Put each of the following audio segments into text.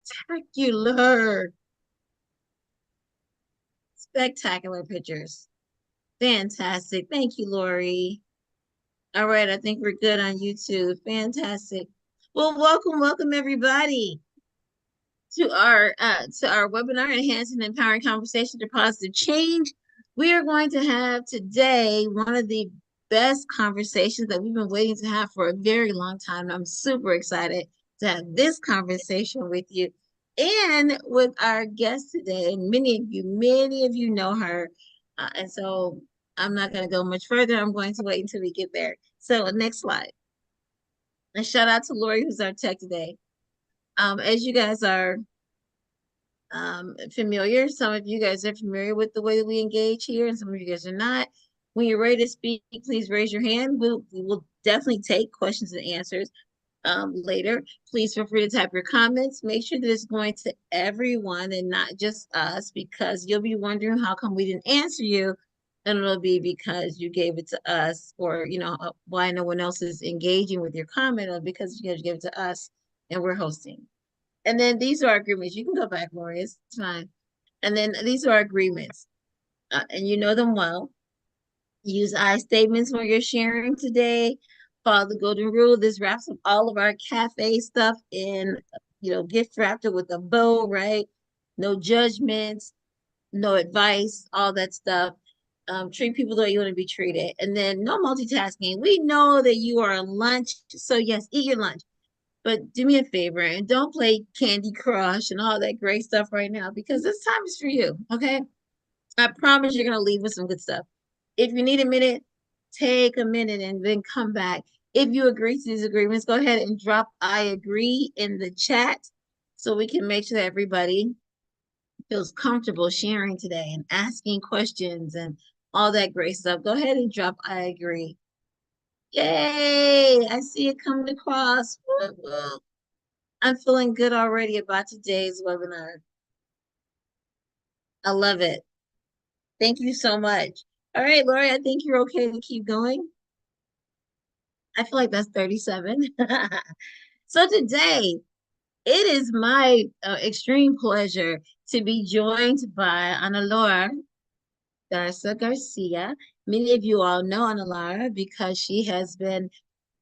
Spectacular, spectacular pictures. Fantastic. Thank you, Lori. All right, I think we're good on YouTube. Fantastic. Well, welcome everybody to our webinar, Enhancing and Empowering Conversation to Positive Change. We are going to have today one of the best conversations that we've been waiting to have for a very long time. I'm super excited to have this conversation with you and with our guest today. And many of you know her. And so I'm not going to go much further. I'm going to wait until we get there. So next slide. And shout out to Lori, who's our tech today. As you guys are familiar. Some of you guys are familiar with the way that we engage here, and some of you guys are not. When you're ready to speak, please raise your hand. We will definitely take questions and answers later. Please feel free to type your comments. Make sure that it's going to everyone and not just us, because you'll be wondering how come we didn't answer you, and it'll be because you gave it to us, or why no one else is engaging with your comment, or because you guys gave it to us and we're hosting. And then these are agreements. You can go back, Lori. It's fine. And then these are agreements, and you know them well. Use I statements when you're sharing today. Follow the golden rule. This wraps up all of our cafe stuff in, gift wrapped it with a bow, right? No judgments, no advice, all that stuff. Treat people the way you want to be treated. And then no multitasking. We know that you are on lunch. So, yes, eat your lunch. But do me a favor and don't play Candy Crush and all that great stuff right now, because this time is for you. Okay. I promise you're going to leave with some good stuff. If you need a minute, take a minute and then come back. If you agree to these agreements, go ahead and drop I agree in the chat so we can make sure that everybody feels comfortable sharing today and asking questions and all that great stuff. Go ahead and drop I agree. Yay! I see it coming across. I'm feeling good already about today's webinar. I love it. Thank you so much. All right, Lori, I think you're okay to keep going. I feel like that's 37. So today, it is my extreme pleasure to be joined by Ana Laura Garza Garcia. Many of you all know Ana Laura because she has been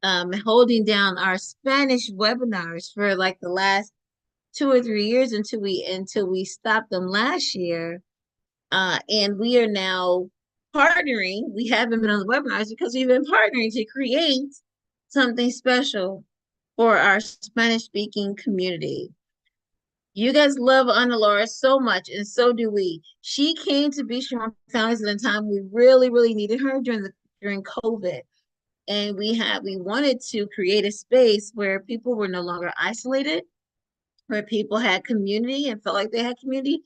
holding down our Spanish webinars for like the last 2 or 3 years until we stopped them last year. And we are now partnering. We haven't been on the webinars because we've been partnering to create something special for our Spanish speaking community. You guys love Ana Laura so much, and so do we. She came to Be Strong Families at a time we really, really needed her during COVID. And we wanted to create a space where people were no longer isolated, where people had community and felt like they had community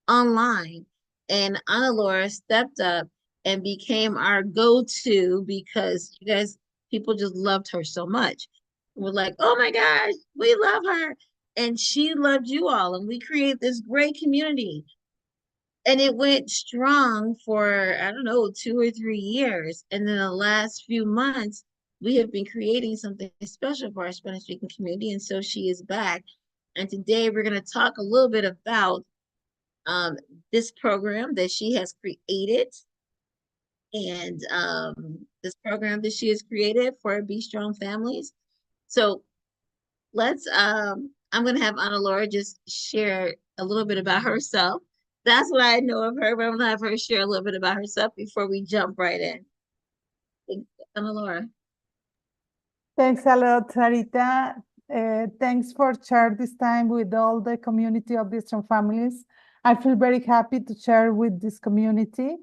online. And Ana Laura stepped up and became our go-to because people just loved her so much. We're like, oh my gosh, we love her. And she loved you all. And we created this great community. And it went strong for, I don't know, 2 or 3 years. And then the last few months, we have been creating something special for our Spanish speaking community. And so she is back. And today we're going to talk a little bit about this program that she has created, and this program that she has created for Be Strong Families. So I'm going to have Ana Laura just share a little bit about herself. That's what I know of her, but I'm going to have her share a little bit about herself before we jump right in. Thanks, Ana Laura. Thanks a lot, Sarita. Thanks for sharing this time with all the community of Be Strong Families. I feel very happy to share with this community.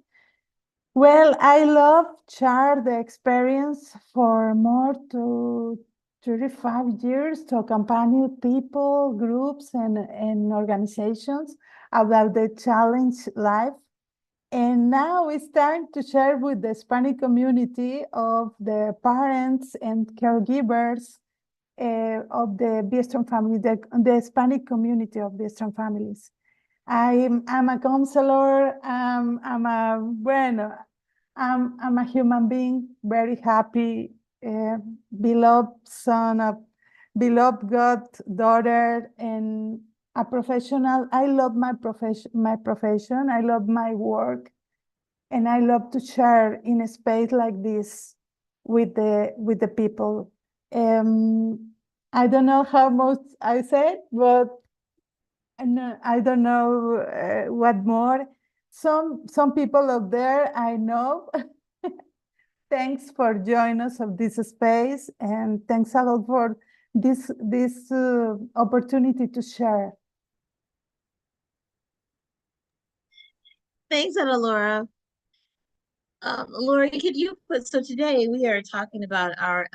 Well, I love share the experience for more to 35 years to accompany people, groups, and organizations about the challenge life. And now it's time to share with the Hispanic community of the parents and caregivers of the Be Strong family, the Hispanic community of Be Strong families. I'm a counselor. I'm a human being, very happy, beloved son of beloved God daughter, and a professional. I love my profession. I love my work, and I love to share in a space like this with the people. I don't know how much I said, but I don't know what more. Some people out there I know. Thanks for joining us of this space, and thanks a lot for this opportunity to share. Thanks, Ana Laura. Laura, could you put, so today we are talking about our,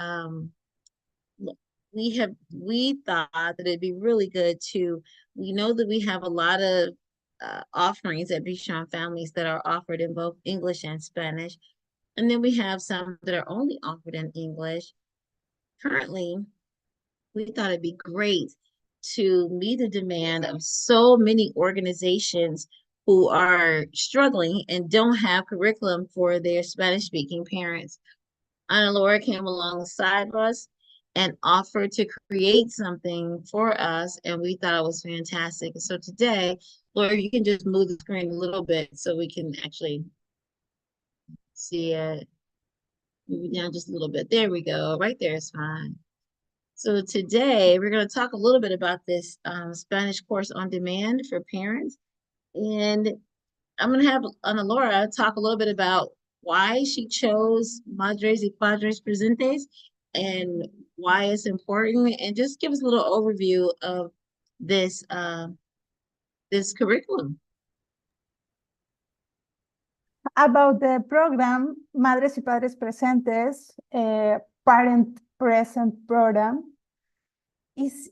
we thought that it'd be really good to, we know that we have a lot of offerings at Bichon Families that are offered in both English and Spanish. And then we have some that are only offered in English. Currently, we thought it'd be great to meet the demand of so many organizations who are struggling and don't have curriculum for their Spanish-speaking parents. Ana Laura came alongside us and offered to create something for us, and we thought it was fantastic. So today, Laura, you can just move the screen a little bit so we can actually see it. Move it down just a little bit. There we go. Right there is fine. So today we're going to talk a little bit about this Spanish course on demand for parents. And I'm going to have Ana Laura talk a little bit about why she chose Madres y Padres Presentes and why it's important, and just give us a little overview of this this curriculum. About the program, Madres y Padres Presentes, Parent Present Program, is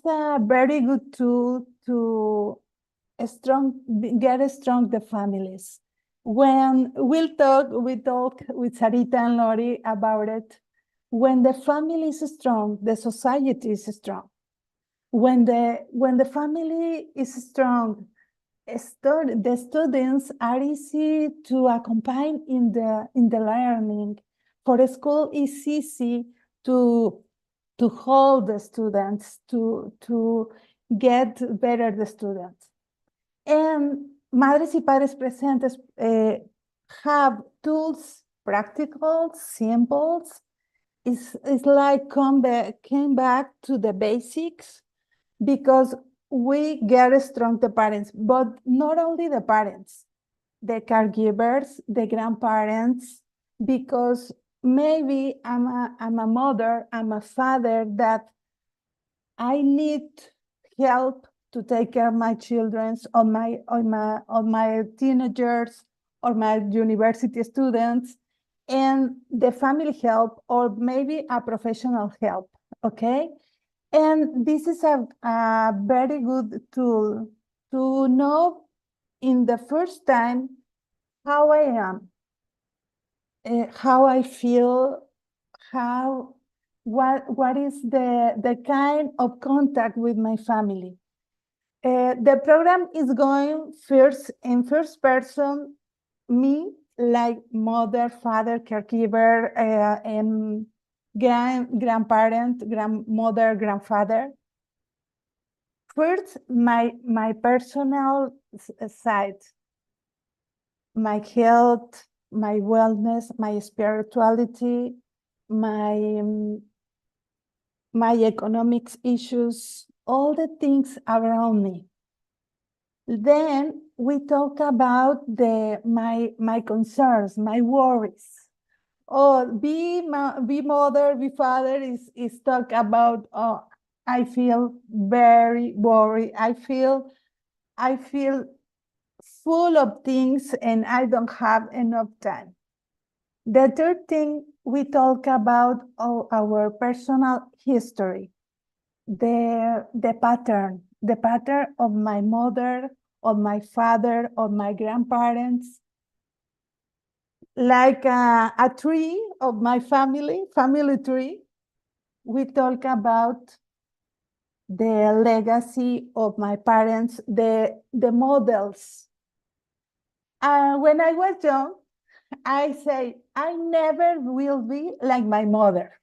a very good tool to get strong the families. When we talk with Sarita and Lori about it. When the family is strong, the society is strong. When the family is strong, the students are easy to accompany in the learning. For the school, it's easy to hold the students, to get better the students. And Madres y Padres Presentes have tools, practical, simple. It's like came back to the basics, because we get strong the parents, but not only the parents, the caregivers, the grandparents, because maybe I'm a mother, I'm a father that I need help to take care of my children, or my teenagers, or my university students, and the family help, or maybe a professional help, okay? And this is a very good tool to know in the first time how I am, how I feel, what is the kind of contact with my family. The program is going in first person, me, like mother, father, caregiver, and grandparent, grandmother, grandfather. First, my personal side, my health, my wellness, my spirituality, my economics issues, all the things around me. Then we talk about my concerns, my worries. Oh, be mother, be father is talk about, oh, I feel very worried. I feel full of things and I don't have enough time. The third thing, we talk about our personal history, the pattern of my mother, of my father, of my grandparents, like a tree of my family tree. We talk about the legacy of my parents, the models. When I was young, I say, I never will be like my mother.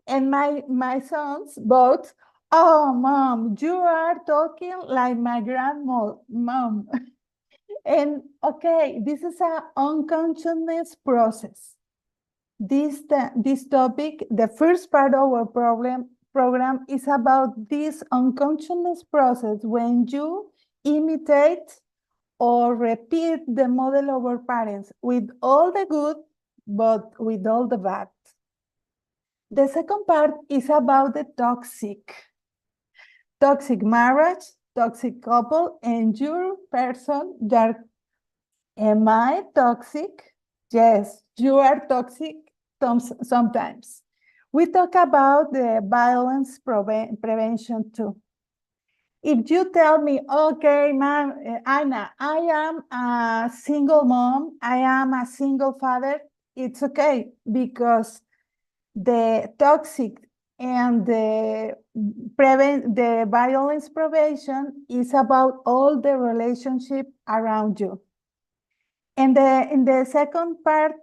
And my sons both, Oh, mom, you are talking like my grandma, mom. And okay, this is an unconsciousness process. This topic, the first part of our program is about this unconscious process when you imitate or repeat the model of our parents with all the good, but with all the bad. The second part is about the toxic marriage, toxic couple, and your person that am I toxic? Yes, you are toxic sometimes. We talk about the violence prevention too. If you tell me, okay, ma'am, Anna, I am a single mom, I am a single father, it's okay because the toxic and the violence prevention is about all the relationship around you. And in the second part,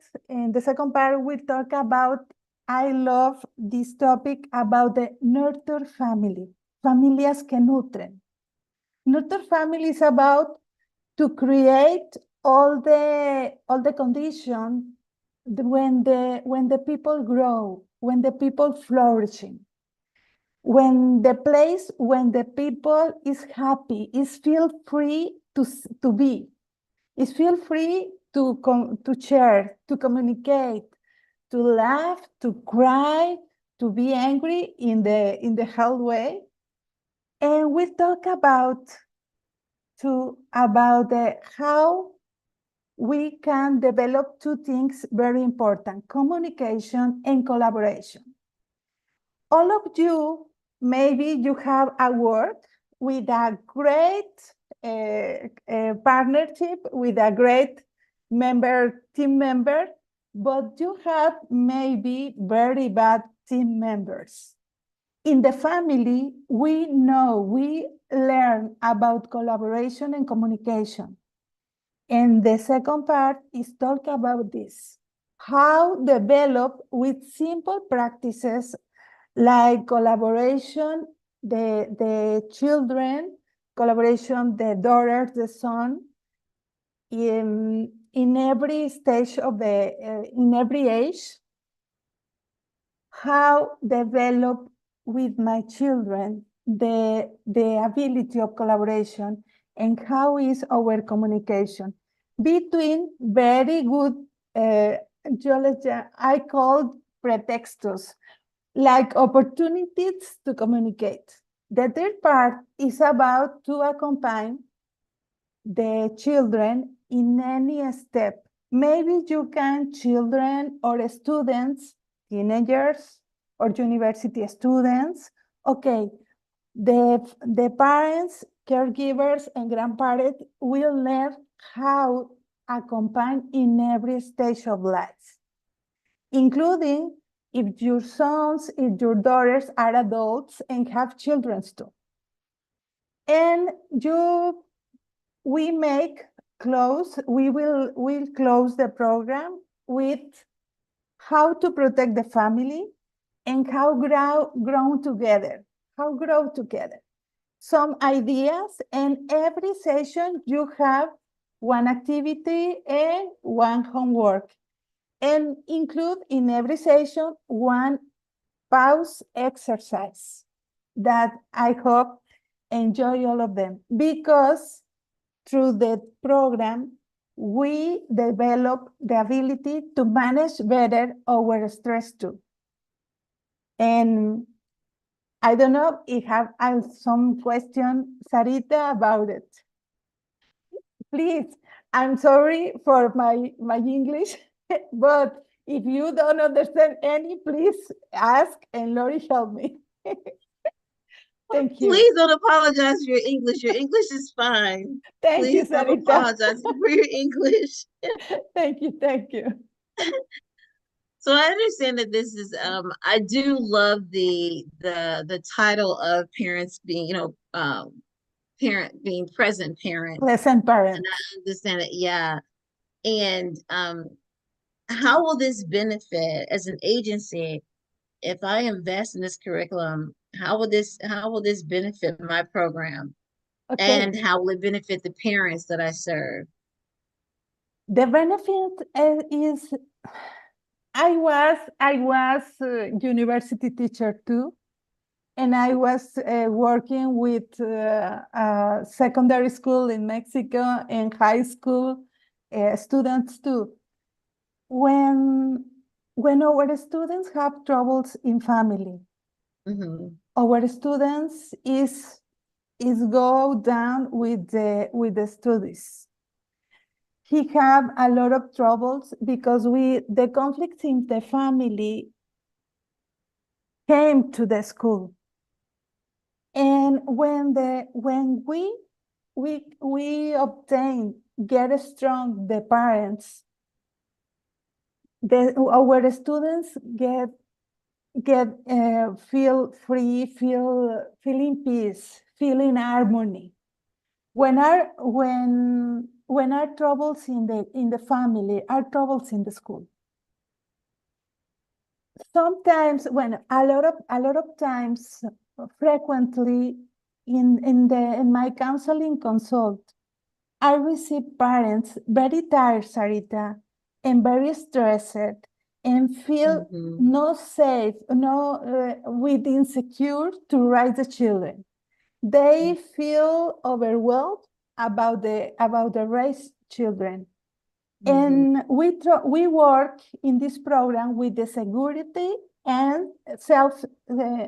we talk about, I love this topic about the nurture family, familias que nutren. Nurture family is about to create all the condition when the people grow, when the people flourishing, when the people is happy, is feel free to be, is feel free to share, to communicate, to laugh, to cry, to be angry in the healthy way. And we talk about how we can develop two things very important: communication and collaboration. All of you, maybe you have a work with a great partnership, with a great team member, but you have maybe very bad team members. In the family, we learn about collaboration and communication. And the second part is talk about this. How develop with simple practices like collaboration, the children, collaboration, the daughter, the son, in every stage of in every age, how develop with my children the ability of collaboration, and how is our communication between very good, I call pretextos, like opportunities to communicate. The third part is about to accompany the children in any step. Maybe you can children or students, teenagers or university students. Okay, the parents, caregivers, and grandparents will learn how accompany in every stage of life, including if your sons, if your daughters are adults and have children too. And we will close the program with how to protect the family and how grow together. Some ideas, and every session you have one activity and one homework, and include in every session one pause exercise that I hope enjoy all of them, because through the program, we develop the ability to manage better our stress too. And I don't know if I have some question, Sarita, about it. Please, I'm sorry for my English, but if you don't understand any, please ask and Lori help me. Thank you. Please don't apologize for your English. Your English is fine. Thank you, Please don't Sarita. apologize for your English. Thank you. So I understand that this is I do love the title of parents being, parent being present parent. Pleasant parent. And I understand it, yeah. And how will this benefit as an agency if I invest in this curriculum how will this benefit my program? Okay. And how will it benefit the parents that I serve? The benefit is I was a university teacher too, and I was working with secondary school in Mexico and high school students too. When when our students have troubles in family, Mm-hmm. our students is go down with the studies. He have a lot of troubles because the conflicts in the family came to the school. And when we obtain get strong the parents, our students feel free, feel in peace, feel in harmony. When our troubles in the family are troubles in the school. Sometimes when a lot of times frequently in my counseling consult, I receive parents very tired, Sarita, and very stressed and feel Mm-hmm. no safe, with insecure to raise the children. They feel overwhelmed about the raised children. Mm-hmm. And we work in this program with the security and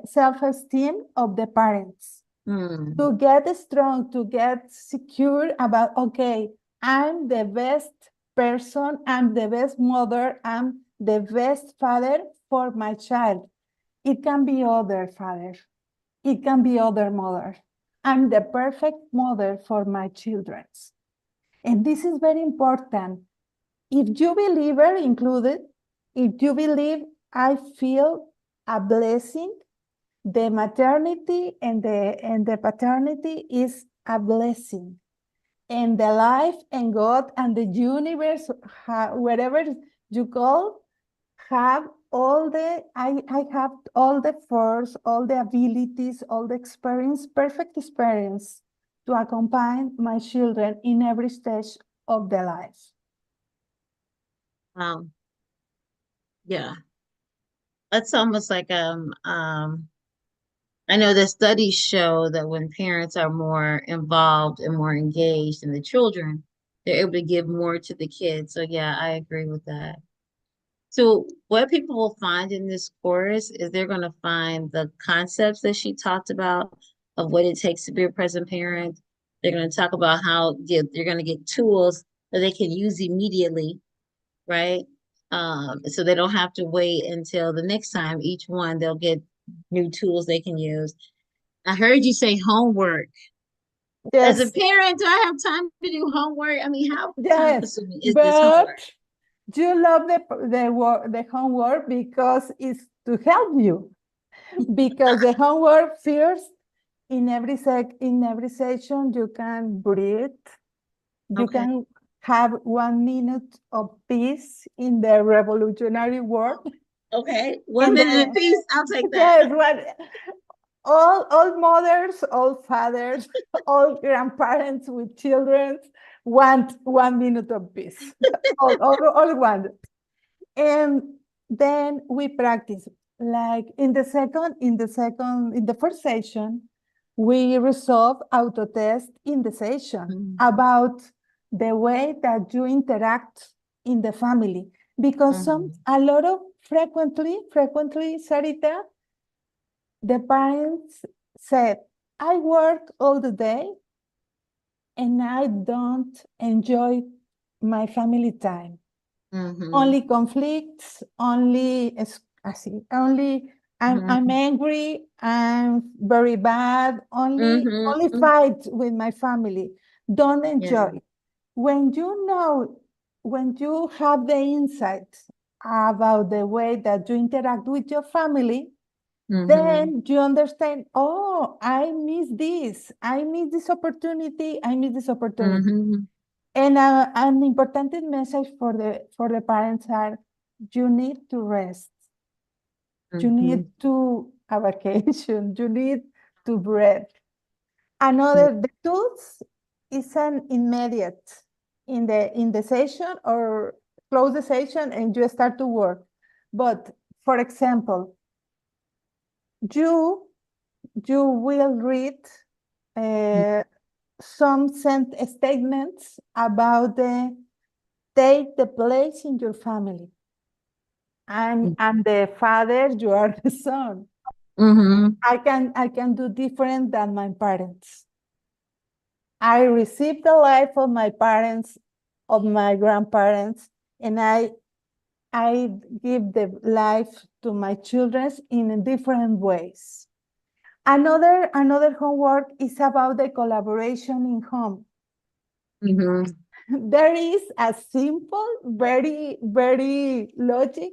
self-esteem of the parents Mm-hmm. to get strong, to get secure about, okay, I'm the best person, I'm the best mother, I'm the best father for my child. It can be other father, it can be other mother. I'm the perfect mother for my children. And this is very important. If you believe are included, if you believe I feel a blessing, the maternity and the paternity is a blessing. And the life and God and the universe, wherever you call, have all I have all the force, all the abilities, all the experience, perfect experience to accompany my children in every stage of their life. Yeah. That's almost like I know the studies show that when parents are more involved and more engaged in the children, they're able to give more to the kids. So yeah, I agree with that. So what people will find in this course is they're going to find the concepts that she talked about of what it takes to be a present parent. They're going to talk about how they're going to get tools that they can use immediately, right? So they don't have to wait until the next time. Each one, they'll get new tools they can use. I heard you say homework. As a Yes, parent, do I have time to do homework? I mean, how time yes, consuming is this homework? but you love the homework because it's to help you. Because the homework first in every session you can breathe, you Okay. can have 1 minute of peace in the revolutionary world. Okay. One In minute the apiece. I'll take that. yes, what all mothers, all fathers, all grandparents with children want 1 minute of peace. All want. And then we practice. Like in the first session, we resolve auto test in the session Mhm. about the way that you interact in the family. Because Mhm. a lot of frequently, Sarita, the parents said, I work all the day and I don't enjoy my family time. Mhm. Only conflicts, only I'm Mhm. angry, I'm very bad, only Mhm. fight with my family. Don't Yeah. enjoy. When you know, when you have the insight about the way that you interact with your family, Mhm. then you understand, oh, I miss this. I miss this opportunity. I miss this opportunity. Mhm. And an important message for the parents are you need to rest. You need Mhm. a vacation. You need to breathe. Another, the tools is an immediate in the session or close the session and you start to work. But for example, you will read some statements about take the place in your family. And the father, you are the son. Mm-hmm. I can do different than my parents. I received the life of my parents, of my grandparents, and I give the life to my children in different ways. Another homework is about the collaboration in home. Mm-hmm. There is a simple, very, very logic,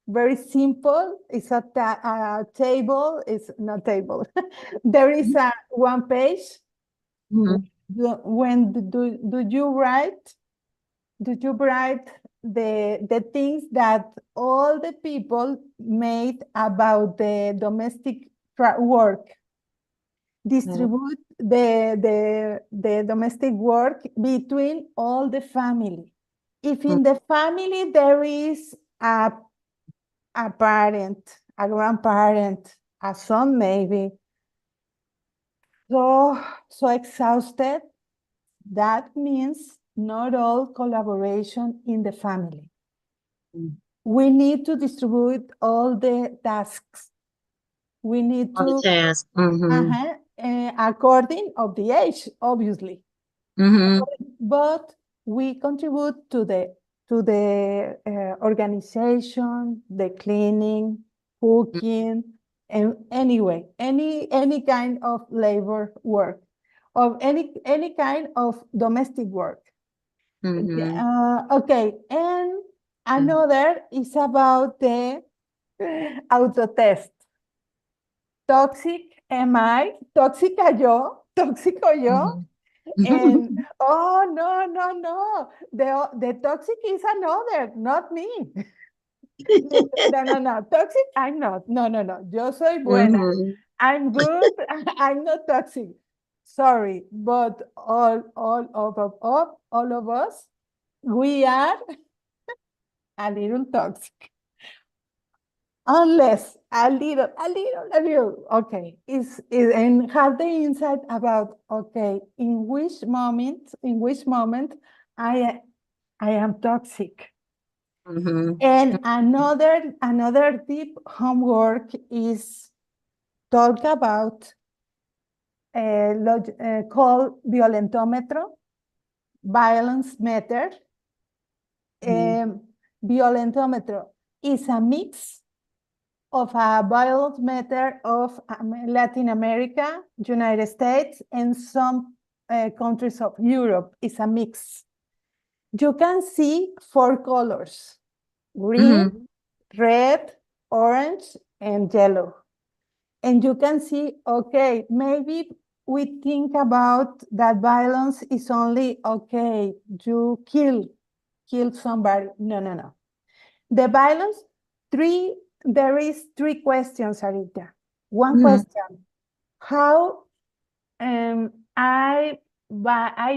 very simple. It's a table, it's not table. There is a one page. Mm-hmm. When do you write? Do you write the things that all the people made about the domestic work? Distribute the domestic work between all the family. If in the family there is a parent, a grandparent, a son maybe, so exhausted, that means not all collaboration in the family. We need to distribute all the tasks. We need All the to, tasks. Mm-hmm. according of the age, obviously. Mm-hmm. But we contribute to the organization, the cleaning, cooking, and anyway, any kind of labor work, of any kind of domestic work. Mm-hmm. Okay, and another is about the auto test. Toxic am I? Tóxica yo? Tóxico yo? And oh no, no, no. The toxic is another, not me. No. Toxic, I'm not. No. Yo soy buena. Mm-hmm. I'm good. I'm not toxic. Sorry, but all of us, we are a little toxic. Unless a little. Okay, is and have the insight about okay, in which moment I am toxic. Mm-hmm. And another deep homework is talk about called violentómetro, violence meter. Violentómetro is a mix of a violence meter of Latin America, United States, and some countries of Europe. It's a mix. You can see 4 colors: green, red, orange, and yellow. And you can see, okay, maybe we think about that violence is only, okay, you kill somebody. No. The violence, there is 3 questions, Sarita. One question, how I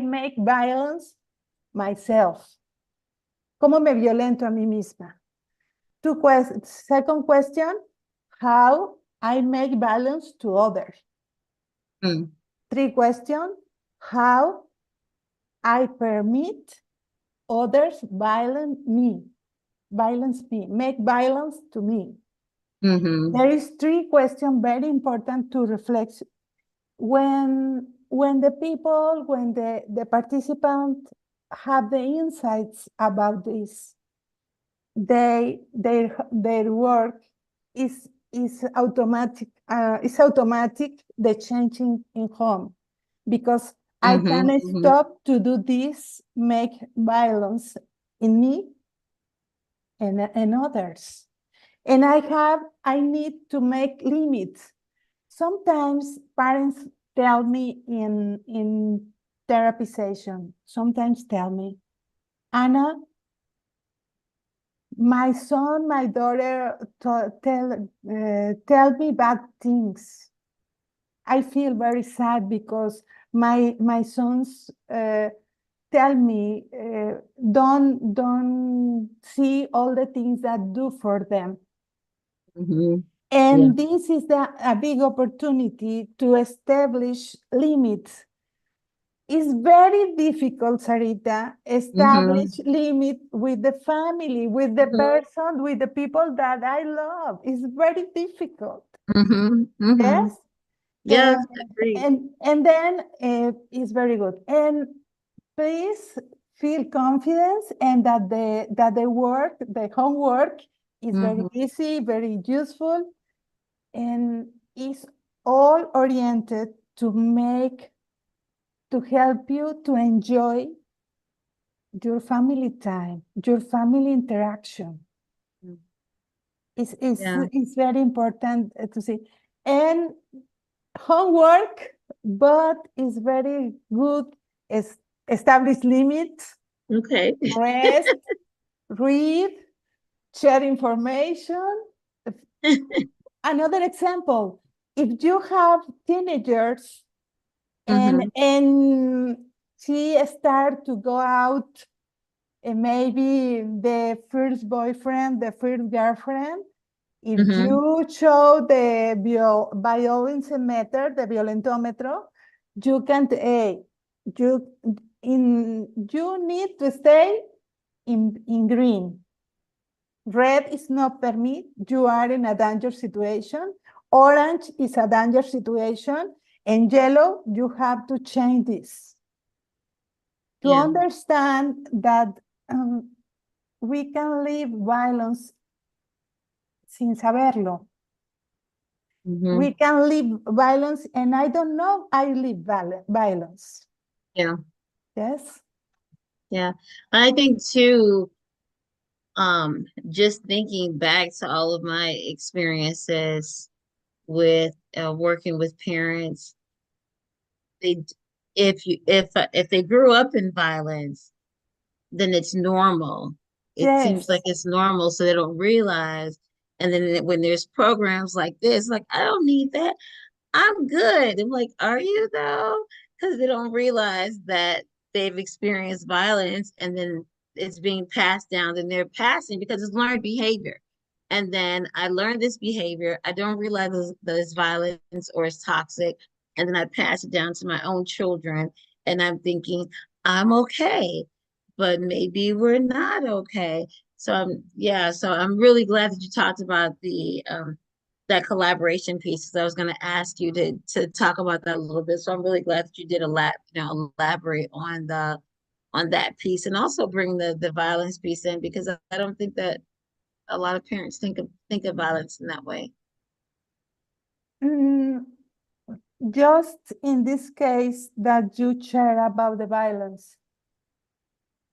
make violence myself. ¿Cómo me violento a mí misma? Second question, how I make violence to others. 3 questions, how I permit others violence me, make violence to me. There is 3 questions very important to reflect. When the participants have the insights about this, their work is automatic. It's automatic, the changing in home, because I can stop to do this, make violence in me and others. And I need to make limits. Sometimes parents tell me in therapy session, sometimes tell me, Ana, my son, my daughter tell me bad things. I feel very sad because my sons tell me don't see all the things that do for them. Mhm. And this is a big opportunity to establish limits. It's very difficult, Sarita, establish limit with the family, with the person, with the people that I love. It's very difficult. Yes. Yes, agreed. And then it's very good. And please feel confidence and that the work, the homework is very easy, very useful, and is all oriented to help you to enjoy your family time, your family interaction. It's very important to see. And homework, but it's very good establish limits, Okay. rest, read, share information. Another example, if you have teenagers and she start to go out, and maybe the first boyfriend, the first girlfriend, if you show the violence meter, the violentometro, you can you need to stay in green. Red is not permit. You are in a danger situation. Orange is a danger situation. And yellow, you have to change this. To understand that we can live violence sin saberlo. We can live violence, and I don't know I live violence. Yeah. Yes. Yeah. I think too, just thinking back to all of my experiences with working with parents, they if they grew up in violence, then it's normal. It seems like Yes. it's normal, so they don't realize. And then when there's programs like this, like I don't need that. I'm good. I'm like, are you though? Because they don't realize that they've experienced violence and then it's being passed down and they're passing because it's learned behavior. And then I learned this behavior. I don't realize that it's violence or it's toxic. And then I pass it down to my own children. And I'm thinking, I'm okay, but maybe we're not okay. So I'm really glad that you talked about the that collaboration piece. So I was going to ask you to talk about that a little bit. So I'm really glad that you did elaborate on that piece and also bring the violence piece in because I don't think that a lot of parents think of violence in that way. Mm, just in this case that you share about the violence,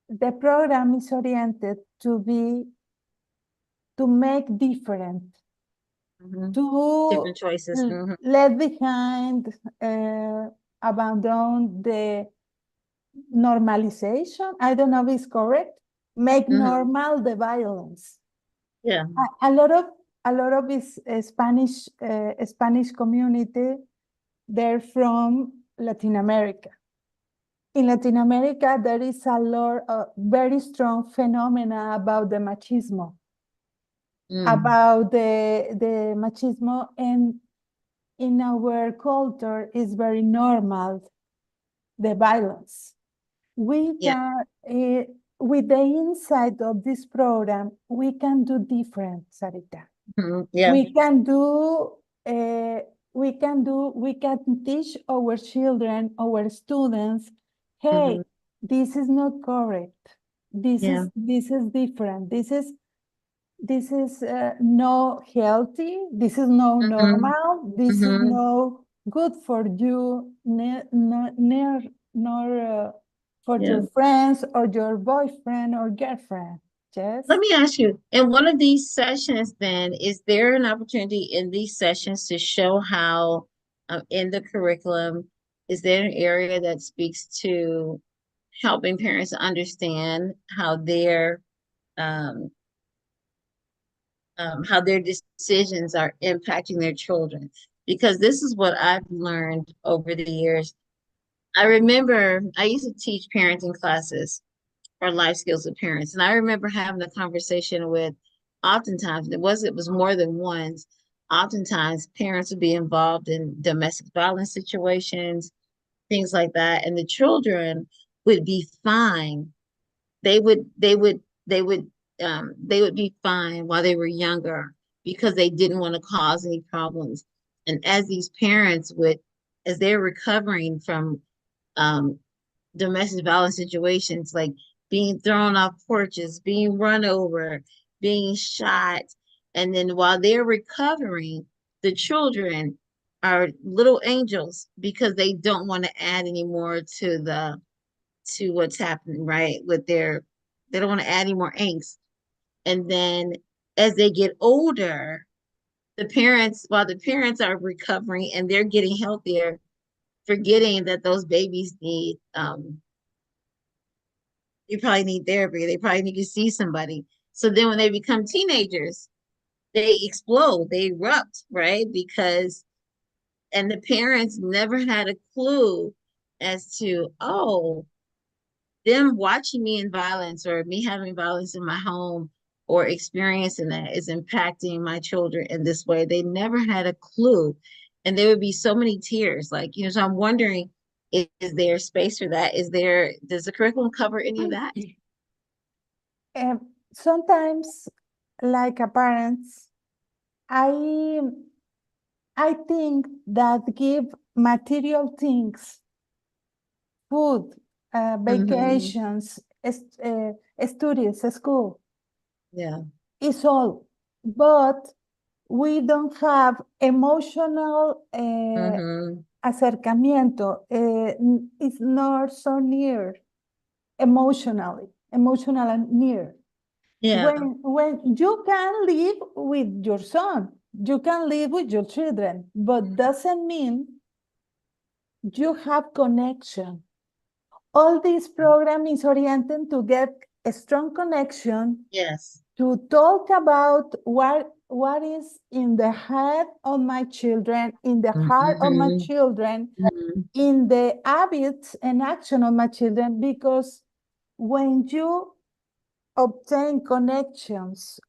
the program is oriented to make different, to Different choices. let behind, abandon the normalization. I don't know if it's correct. Make normal the violence. Yeah. A lot of this Spanish community, they're from Latin America. In Latin America, there is a lot of very strong phenomena about the machismo, about the machismo, and in our culture is very normal, the violence. We can, with the insight of this program, we can do different, Sarita. Yeah. We can do, we can teach our children, our students, hey, this is not correct. This is different. This is no healthy. This is no normal. This is no good for you, nor for your friends or your boyfriend or girlfriend. Yes. Let me ask you, in one of these sessions, then, is there an opportunity in these sessions to show how, in the curriculum, is there an area that speaks to helping parents understand how their um, how their decisions are impacting their children. Because this is what I've learned over the years. I remember I used to teach parenting classes or life skills with parents, and I remember having a conversation with, oftentimes it was more than once. Oftentimes, parents would be involved in domestic violence situations, things like that, and the children would be fine. They would be fine while they were younger because they didn't want to cause any problems. And as these parents would, as they're recovering from um, domestic violence situations, like being thrown off porches, being run over, being shot, and then while they're recovering, the children are little angels because they don't want to add any more to what's happening, right? They don't want to add any more angst. And then as they get older, while the parents are recovering and they're getting healthier, forgetting that those babies you probably need therapy. They probably need to see somebody. So then when they become teenagers, they explode, they erupt, right? And the parents never had a clue as to, oh, them watching me in violence or me having violence in my home or experiencing that is impacting my children in this way. They never had a clue. And there would be so many tears. Like, so I'm wondering, is there space for that? Does the curriculum cover any of that? Sometimes, like a parents, I I think that give material things, food, vacations, studies, school, Yeah. is all. But we don't have emotional acercamiento. It's not so near emotionally, emotional and near. Yeah. When you can live with your son, you can live with your children, but doesn't mean you have connection. All this program is oriented to get a strong connection. Yes. To talk about what is in the head of my children, in the heart of my children, in the habits and action of my children, because when you obtain connections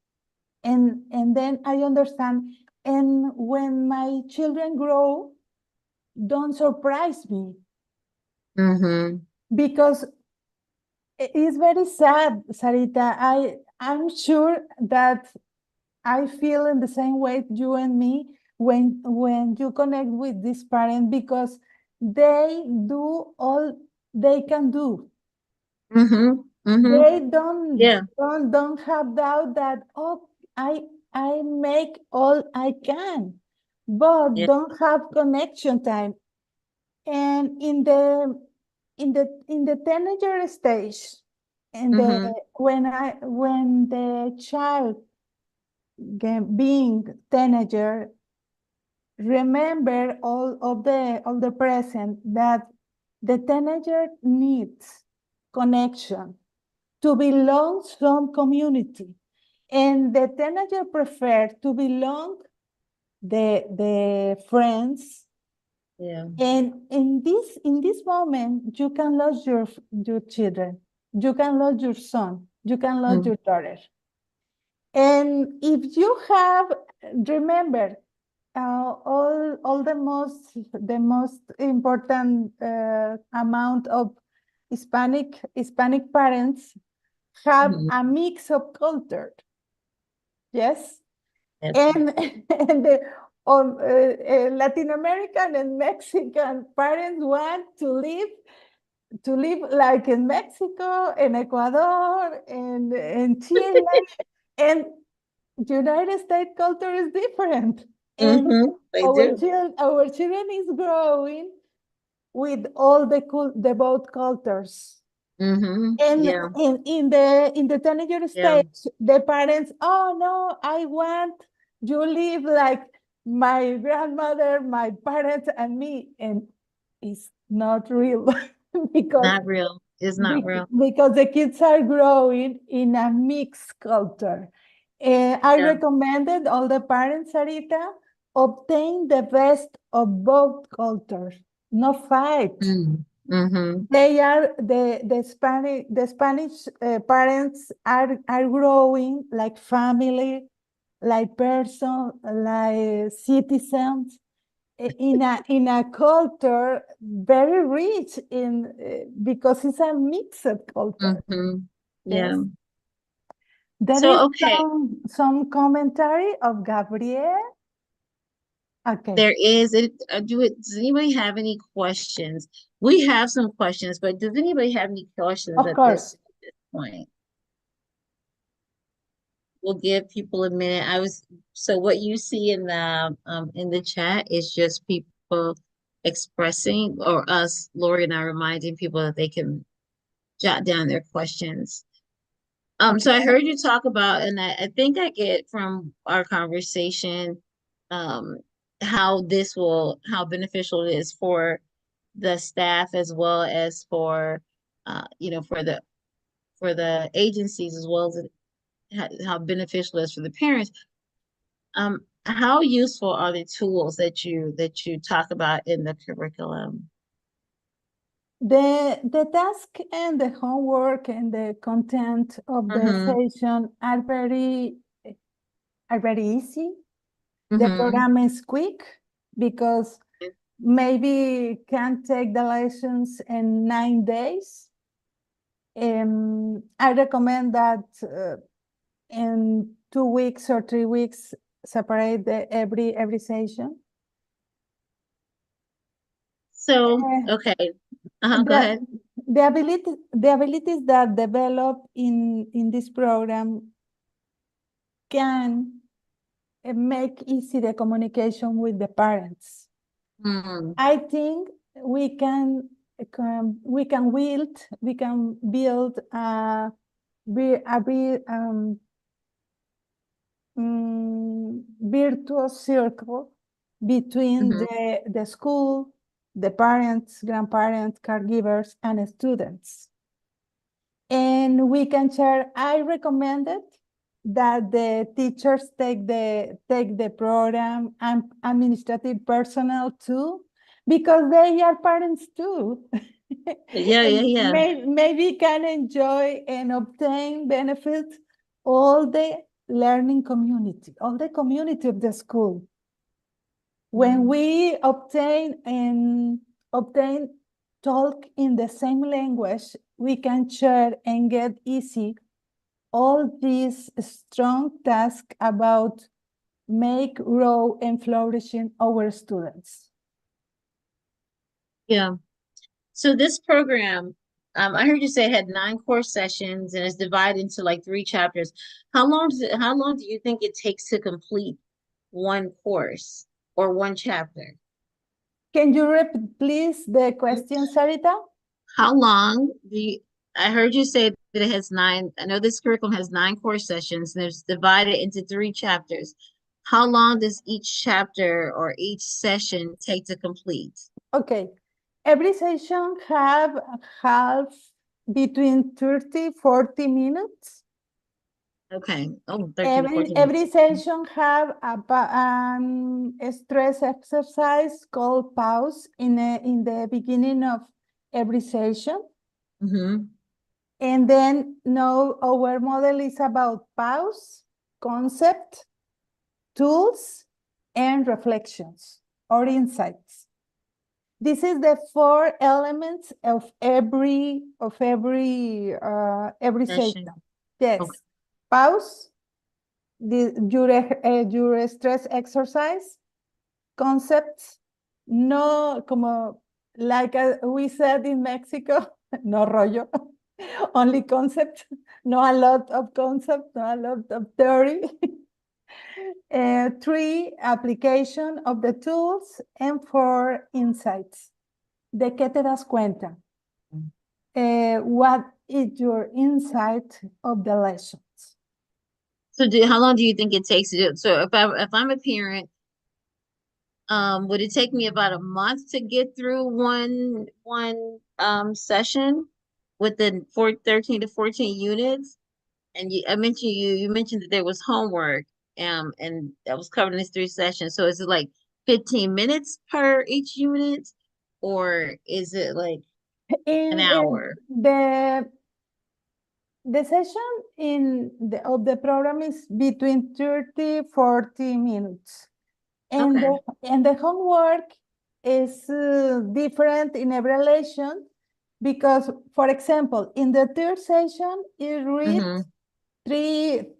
and then I understand, and when my children grow, don't surprise me. Because it's very sad, Sarita. I'm sure that I feel in the same way you and me when you connect with this parent, because they do all they can do. They don't have doubt that, oh, I make all I can, but don't have connection time. And in the teenager stage, and when the child being teenager, remember all the present, that the teenager needs connection to belong to some community, and the teenager prefer to belong the friends. Yeah. And in this moment, you can lose your children, you can lose your son, you can lose your daughter. And if you have, remember, all the most important amount of Hispanic parents have a mix of culture. Yes. And the Latin American and Mexican parents want to live like in Mexico, in Ecuador, in Chile, and United States culture is different. And our children is growing with all the both cultures. And in the teenager stage, the parents, oh no, I want you live like my grandmother, my parents, and me. And it's not real. Because not real. It's not real. Because the kids are growing in a mixed culture. I Yeah. recommended all the parents, Sarita, obtain the best of both cultures, no fight. Mm-hmm. They are the Spanish parents are growing like family, like person, like citizens in a culture very rich in because it's a mixed culture. Mm-hmm. Yeah. Yes. There is So, okay, some commentary of Gabriel. Okay, there is it. Does anybody have any questions? We have some questions, but does anybody have any questions of at this course. point? We'll give people a minute. So what you see in the chat is just people expressing, or us, Lori and I, reminding people that they can jot down their questions. So I Okay. heard you talk about, and I think I get from our conversation, um, how beneficial it is for the staff as well as for, for the agencies, as well as how beneficial it is for the parents. How useful are the tools that you talk about in the curriculum? The task and the homework and the content of the Mm-hmm. session are very easy. The Mm-hmm. program is quick because maybe can take the lessons in 9 days. I recommend that in 2 weeks or 3 weeks, separate every session. So, Uh, okay. Go the ahead. the abilities that develop in this program can make easy the communication with the parents. Mm-hmm. I think we can build a virtuous circle between Mm-hmm. the school, the parents, grandparents, caregivers, and students. And we can share. I recommended that the teachers take the program and administrative personnel too, because they are parents too. Yeah, yeah, And yeah. maybe can enjoy and obtain benefits all the learning community, all the community of the school. When we obtain talk in the same language, we can share and get easy all these strong tasks about make, grow, and flourishing our students. Yeah. So this program, I heard you say it had 9 course sessions and it's divided into like 3 chapters. How long do you think it takes to complete one course or one chapter? Can you repeat, please, the question, Sarita? How long do you, I heard you say that it has nine, I know this curriculum has 9 course sessions and it's divided into 3 chapters. How long does each chapter or each session take to complete? Okay. Every session have between 30, 40 minutes. Okay. Oh, 13 to 14 Every minutes. session have a stress exercise called pause in the beginning of every session. Mm-hmm. And then now our model is about pause, concept, tools, and reflections or insights. This is the 4 elements of every session. Session. Yes, Okay. pause, your stress exercise, concepts, no como like we said in Mexico, no rollo, only concept, no a lot of concept, no a lot of theory. 3, application of the tools, and 4, insights. ¿De qué te das cuenta? What is your insight of the lessons? So how long do you think it takes to do it? So if I'm a parent, would it take me about a month to get through one session with the 13 to 14 units? And I mentioned you mentioned that there was homework, and that was covered in these 3 sessions. So is it like 15 minutes per each unit, or is it like an In hour? the session of the program is between 30, 40 minutes. And Okay. the homework is different in every lesson because, for example, in the third session, you read Mm-hmm.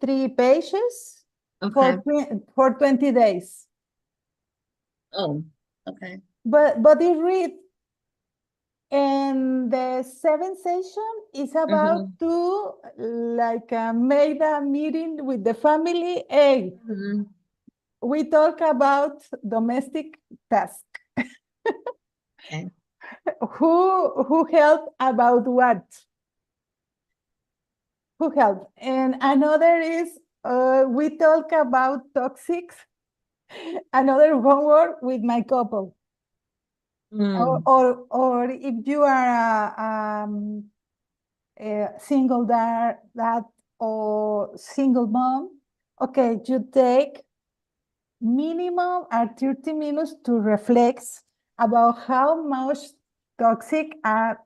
three pages Okay. for 20 days. Oh, okay. But you read, and the seventh session is about Mm-hmm. to like make a meeting with the family. Hey, Mm-hmm. we talk about domestic tasks. Okay. Who helped about what? Who helped? And another is we talk about toxics. Another homework with my couple. Mm. Or if you are a single dad or single mom, okay, you take minimum are 30 minutes to reflect about how much toxic am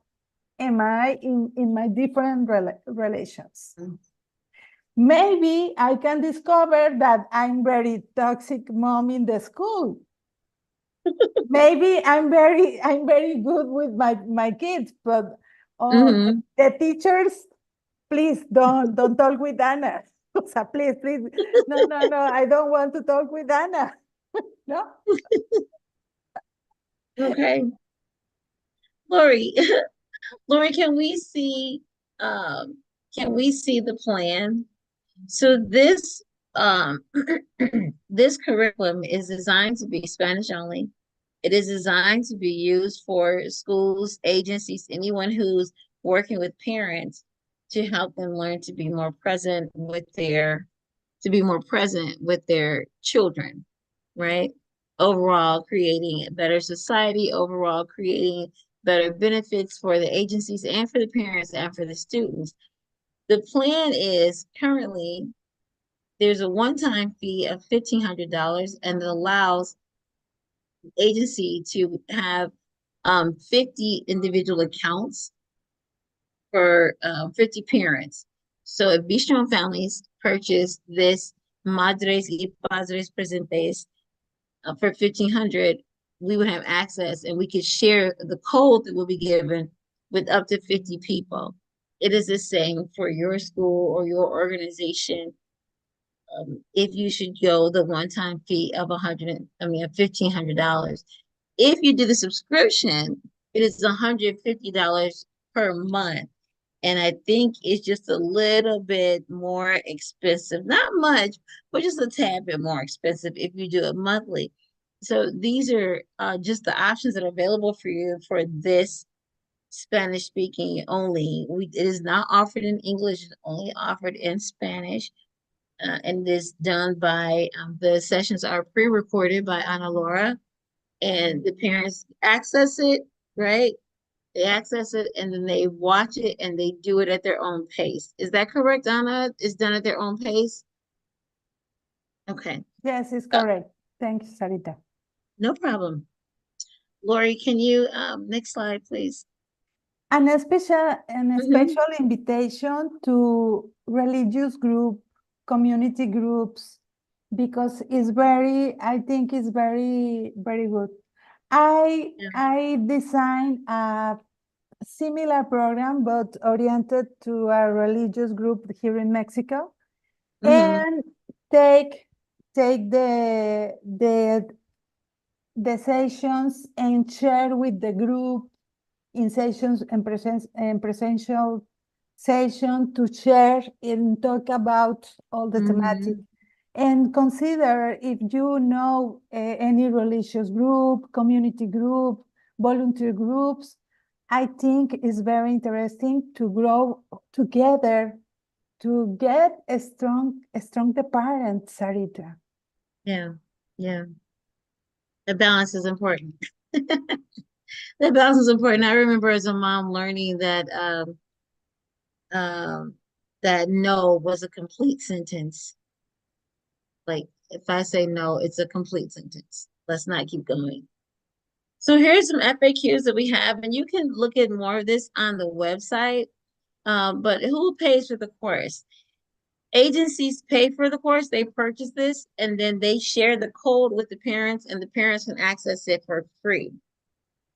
I in my different relations. Maybe I can discover that I'm very toxic mom in the school. Maybe I'm very good with my kids, but Mm-hmm. the teachers, please don't talk with Anna. So please, no, I don't want to talk with Anna. No. Okay. Lori, Lori, can we see the plan? So this um this curriculum is designed to be Spanish only. It is designed to be used for schools, agencies, anyone who's working with parents to help them learn to be more present with their children, right? Overall, creating a better society, overall, creating better benefits for the agencies and for the parents and for the students. The plan is currently there's a one-time fee of $1,500 and it allows the agency to have 50 individual accounts for 50 parents. So if Bistron families purchase this Madres y Padres Presentes for 1,500, we would have access and we could share the code that will be given with up to 50 people. It is the same for your school or your organization. If you should go the one-time fee of $1,500. If you do the subscription, it is $150 per month. And I think it's just a little bit more expensive. Not much, but just a tad bit more expensive if you do it monthly. So these are just the options that are available for you for this Spanish speaking only. It is not offered in English, it's only offered in Spanish. And it is done by the sessions are pre-recorded by Ana Laura, and the parents access it, right? They access it and then they watch it and they do it at their own pace. Is that correct, Anna? It's done at their own pace? Okay. Yes, it's Uh, correct. Thank you, Sarita. no problem. Lori, can you next slide, please? An Mm-hmm. special invitation to religious group, community groups, because I think it's very good. Yeah. I designed a similar program, but oriented to a religious group here in Mexico, Mm-hmm. and take take the sessions and share with the group in sessions and presential session to share and talk about all the thematic. Mm-hmm. And consider if you know any religious group, community group, volunteer groups. I think it's very interesting to grow together to get a strong the parents, Sarita. Yeah. Yeah. The balance is important. The balance is important. I remember as a mom learning that that no was a complete sentence. Like if I say no, it's a complete sentence. Let's not keep going. So here's some FAQs that we have, and you can look at more of this on the website. But who pays for the course? Agencies pay for the course, they purchase this, and then they share the code with the parents, and the parents can access it for free.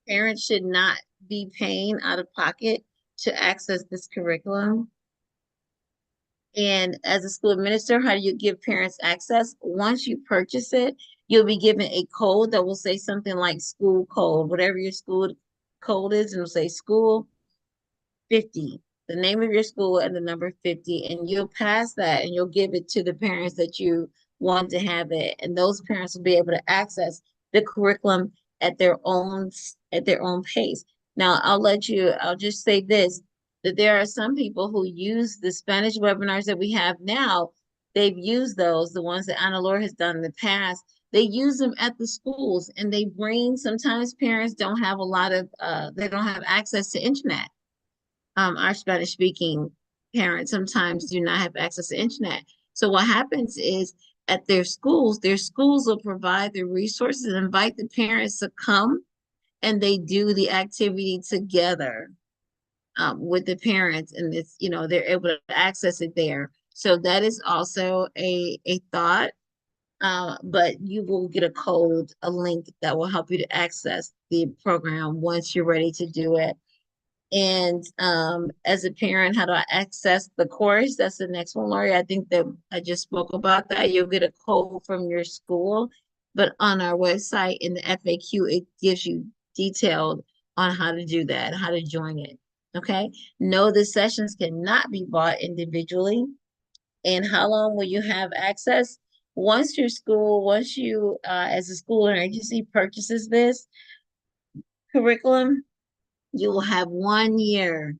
Parents should not be paying out of pocket to access this curriculum. And as a school administrator, how do you give parents access? Once you purchase it, you'll be given a code that will say something like school code, whatever your school code is, it'll say school 50, the name of your school and the number 50, and you'll pass that and you'll give it to the parents that you want to have it. And those parents will be able to access the curriculum at their own pace. Now, I'll just say this, that there are some people who use the Spanish webinars that we have now. They've used those, the ones that Ana Laura has done in the past. They use them at the schools, and they bring, sometimes parents don't have a lot of, they don't have access to internet. Our Spanish speaking parents sometimes do not have access to internet. So what happens is at their schools will provide the resources and invite the parents to come, and they do the activity together with the parents, and it's, they're able to access it there. So that is also a thought. But you will get a code, a link that will help you to access the program once you're ready to do it. And as a parent, how do I access the course? That's the next one, Lori. I think that I just spoke about that. You'll get a code from your school, but on our website in the FAQ, it gives you detailed on how to do that, how to join it. Okay. No, the sessions cannot be bought individually. And how long will you have access? Once you, as a school or agency, purchases this curriculum, you will have 1 year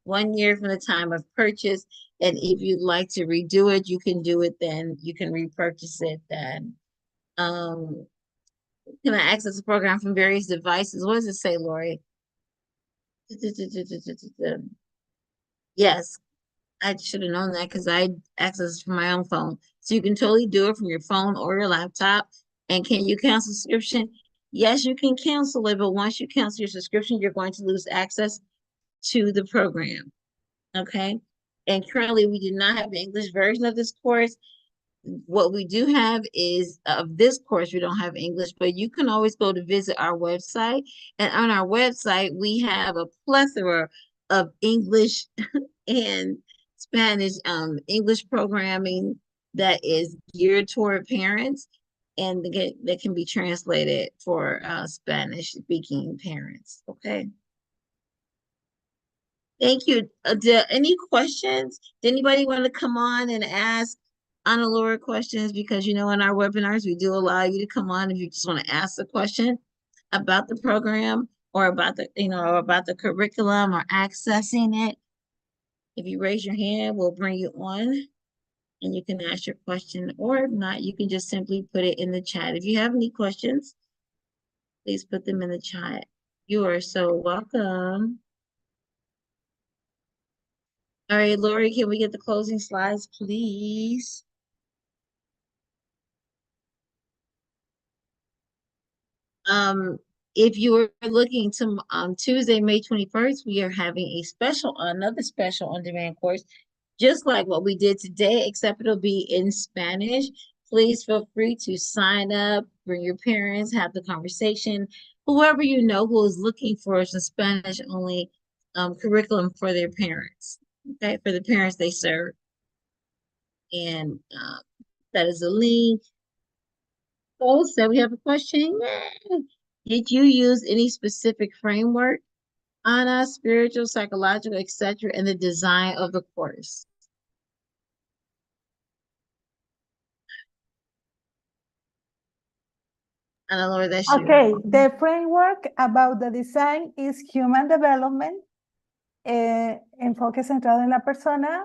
from the time of purchase. And if you'd like to redo it, you can do it then. You can repurchase it then. Can I access the program from various devices? What does it say, Lori? Yes, I should have known that because I access from my own phone. So you can totally do it from your phone or your laptop. And can you cancel subscription? Yes, you can cancel it, but once you cancel your subscription, you're going to lose access to the program. Okay. And currently we do not have an English version of this course. What we do have is of this course, we don't have English, but you can always go to visit our website. And on our website, we have a plethora of English and Spanish, English programming that is geared toward parents, and that can be translated for Spanish speaking parents. Okay. Thank you. Any questions? Did anybody want to come on and ask Ana Laura questions? Because, in our webinars, we do allow you to come on if you just want to ask a question about the program or about the curriculum or accessing it. If you raise your hand, we'll bring you on and you can ask your question, or if not, you can just simply put it in the chat. If you have any questions, please put them in the chat. You are so welcome. All right, Lori, can we get the closing slides, please? If you were looking to Tuesday, May 21st, we are having another special on-demand course, just like what we did today, except it'll be in Spanish. Please feel free to sign up, bring your parents, have the conversation. Whoever you know who is looking for some Spanish only curriculum for their parents, okay, for the parents they serve. And that is a link. Oh, so we have a question. Yay. Did you use any specific framework, Ana, spiritual, psychological, etc., in the design of the course? Ana Laura, that's you. Okay, the framework about the design is human development, enfoque centrado en la persona,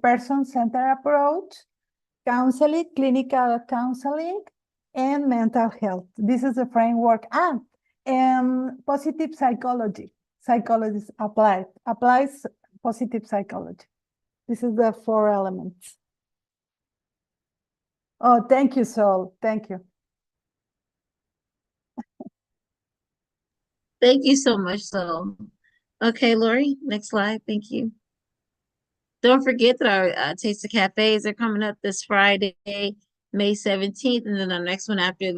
person-centered approach, counseling, clinical counseling, and mental health. This is the framework. And positive psychology. Psychologists applies positive psychology. This is the 4 elements. Oh, thank you, Sol. Thank you. Thank you so much, Sol. Okay, Lori, next slide. Thank you. Don't forget that our Taste the Cafes are coming up this Friday, May 17th, and then our next one after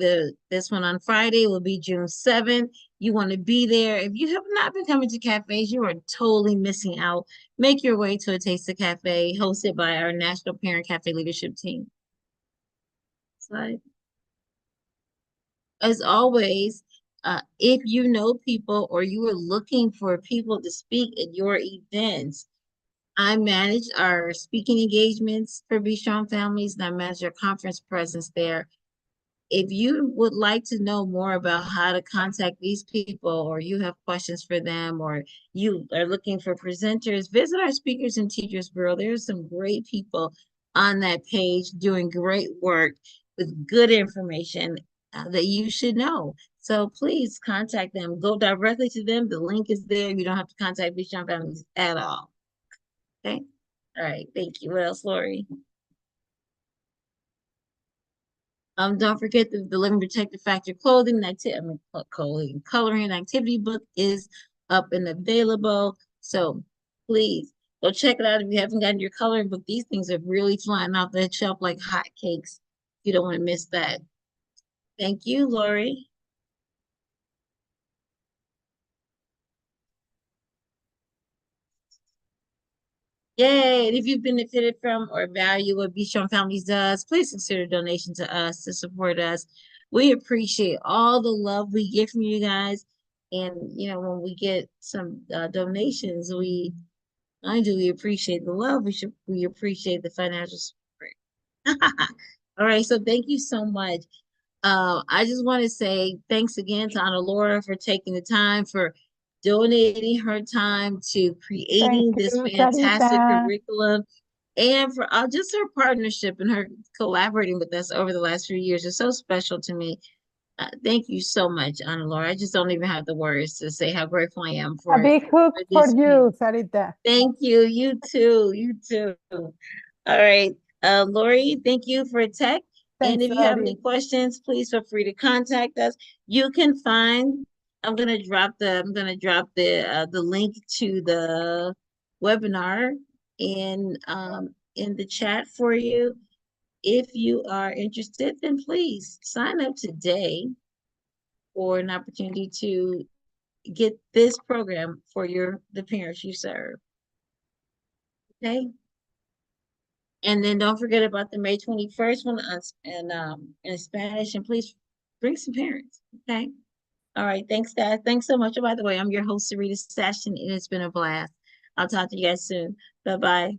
this one on Friday will be June 7th. You want to be there. If you have not been coming to cafes, you are totally missing out. Make your way to a Taste the Cafe hosted by our National Parent Cafe Leadership Team. Slide. As always, if you know people or you are looking for people to speak at your events, I manage our speaking engagements for Be Strong Families, and I manage our conference presence there. If you would like to know more about how to contact these people, or you have questions for them, or you are looking for presenters, visit our Speakers and Teachers Bureau. There's some great people on that page doing great work with good information that you should know. So please contact them. Go directly to them. The link is there. You don't have to contact Be Strong Families at all. Okay. All right. Thank you. What else, Lori? Don't forget the Living Protected Factor clothing, coloring activity book is up and available. So please go check it out if you haven't gotten your coloring book. These things are really flying off that shelf like hotcakes. You don't want to miss that. Thank you, Lori. Yay! And if you've benefited from or value what Be Strong Families does, please consider a donation to us to support us. We appreciate all the love we get from you guys. And, you know, when we get some donations, I do, we appreciate the love. We appreciate the financial support. All right. So thank you so much. I just want to say thanks again to Ana Laura for taking the time, for donating her time to Thank creating this you, fantastic Sarita. curriculum, and for just her partnership and her collaborating with us over the last few years. It's so special to me. Thank you so much, Ana Laura. I just don't even have the words to say how grateful I am A big hug for for this you, community. Sarita. Thank you. You too. You too. All right. Lori, thank you for tech. And Thanks, if you have Lori. any questions, please feel free to contact us. You can find, I'm gonna drop the link to the webinar in the chat for you. If you are interested, then please sign up today for an opportunity to get this program for the parents you serve. Okay. And then don't forget about the May 21st one in Spanish, and please bring some parents. Okay. All right. Thanks, guys. Thanks so much. Oh, by the way, I'm your host, Sarita Session, and it's been a blast. I'll talk to you guys soon. Bye-bye.